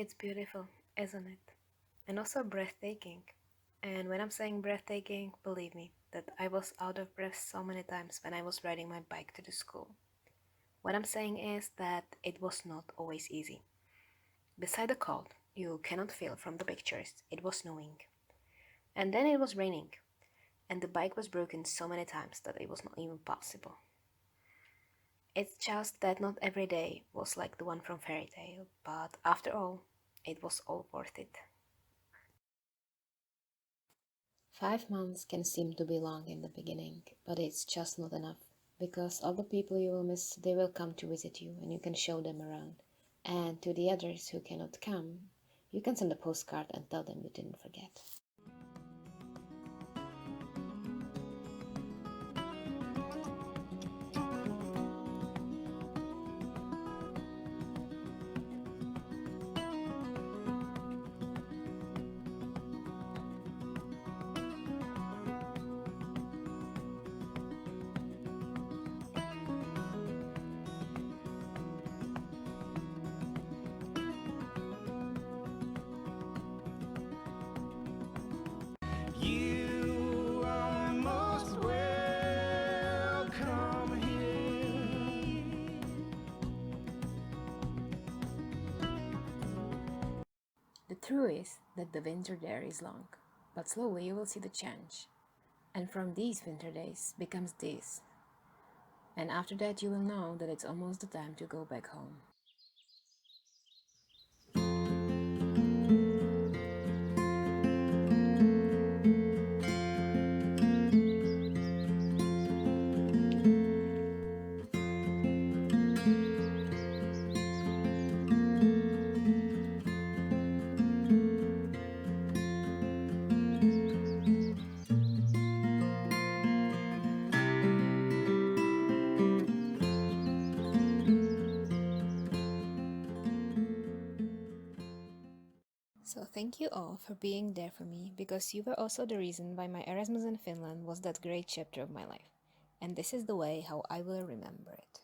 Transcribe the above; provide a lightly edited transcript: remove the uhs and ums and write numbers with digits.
It's beautiful, isn't it? And also breathtaking. And when I'm saying breathtaking, believe me, that I was out of breath so many times when I was riding my bike to the school. What I'm saying is that it was not always easy. Beside the cold, you cannot feel from the pictures, it was snowing. And then it was raining, and the bike was broken so many times that it was not even possible. It's just that not every day was like the one from Fairy Tale, but after all, it was all worth it. 5 months can seem to be long in the beginning, but it's just not enough. Because of the people you will miss, they will come to visit you and you can show them around. And to the others who cannot come, you can send a postcard and tell them you didn't forget. You are most welcome here. The truth is that the winter there is long, but slowly you will see the change. And from these winter days becomes this. And after that you will know that it's almost the time to go back home. So thank you all for being there for me, because you were also the reason why my Erasmus in Finland was that great chapter of my life. And this is the way how I will remember it.